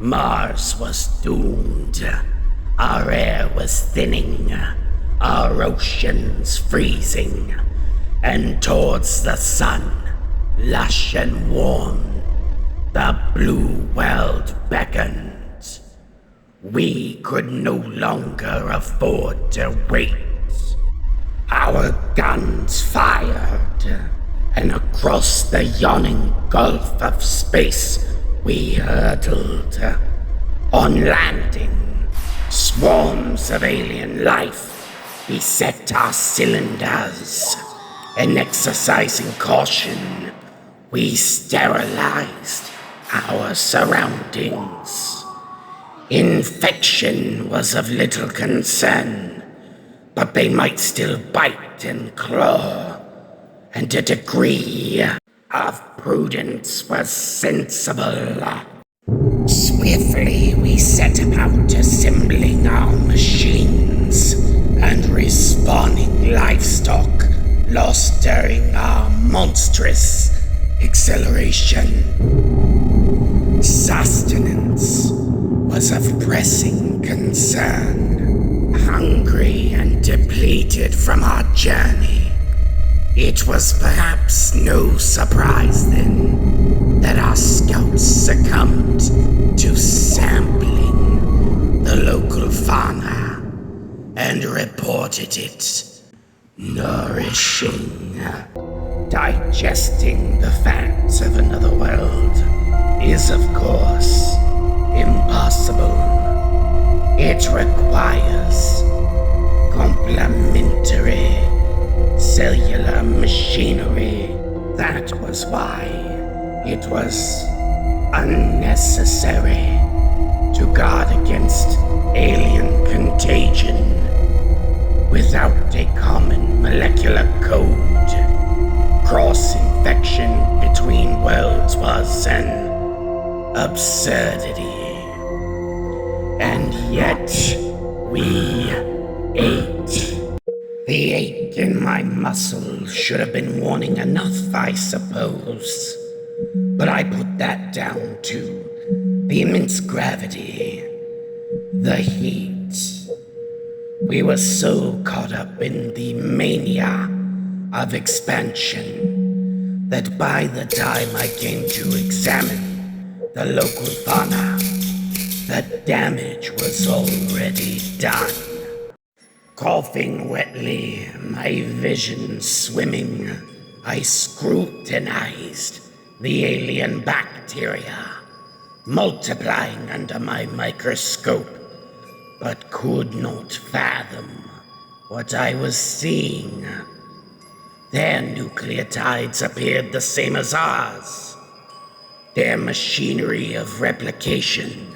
Mars was doomed. Our air was thinning, our oceans freezing, and towards the sun, lush and warm, the blue world beckoned. We could no longer afford to wait. Our guns fired, and across the yawning gulf of space we hurtled. On landing, swarms of alien life beset our cylinders, and exercising caution, we sterilized our surroundings. Infection was of little concern, but they might still bite and claw, and a degree of prudence was sensible. Swiftly we set about assembling our machines and respawning livestock lost during our monstrous acceleration. Sustenance was of pressing concern. Hungry and depleted from our journey, it was perhaps no surprise then that our scouts succumbed to sampling the local fauna and reported it nourishing. Digesting the facts of another world is, of course, impossible. It requires complementary cellular machinery. That was why it was unnecessary to guard against alien contagion without a common molecular code. Cross-infection between worlds was an absurdity. And yet, we ate. The ache in my muscles should have been warning enough, I suppose. But I put that down to the immense gravity, the heat. We were so caught up in the mania of expansion that by the time I came to examine the local fauna, the damage was already done. Coughing wetly, my vision swimming, I scrutinized the alien bacteria, multiplying under my microscope, but could not fathom what I was seeing. Their nucleotides appeared the same as ours. Their machinery of replication,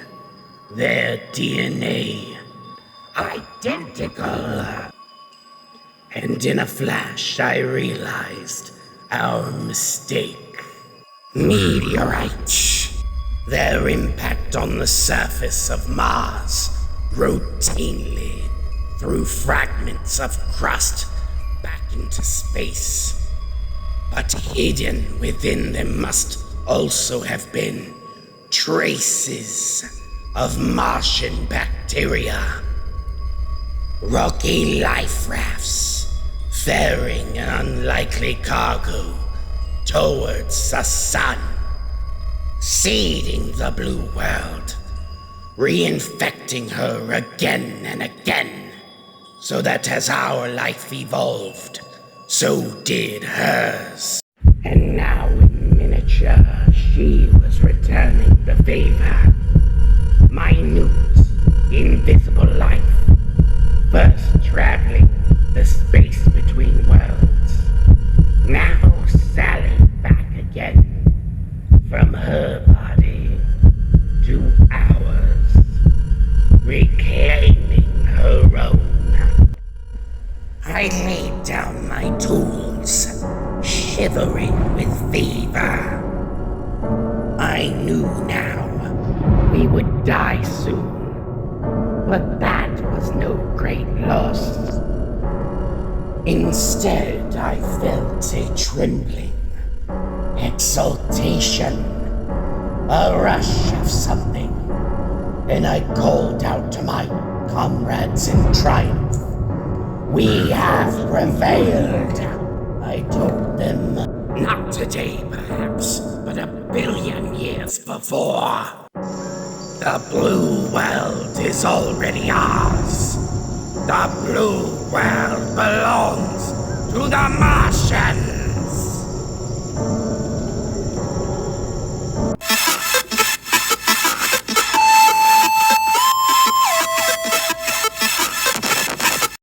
their DNA, identical. And in a flash, I realized our mistake. Meteorites. Their impact on the surface of Mars routinely threw fragments of crust back into space. But hidden within them must also have been traces of Martian bacteria. Rocky life rafts, ferrying an unlikely cargo towards the sun, seeding the blue world, reinfecting her again and again, so that as our life evolved, so did hers. And now in miniature, she was returning the favor. Minute, invisible life, first traveling the space between worlds, now sallying back again from her body to ours, reclaiming her own. I laid down my tools, shivering with fever. I knew now we would die soon, but that was no great loss. Instead, I felt a trembling, exultation, a rush of something and I called out to my comrades in triumph. We have prevailed, I told them. Not today, perhaps, but 1,000,000,000 years before. The blue world is already ours. The blue world belongs to the Martians.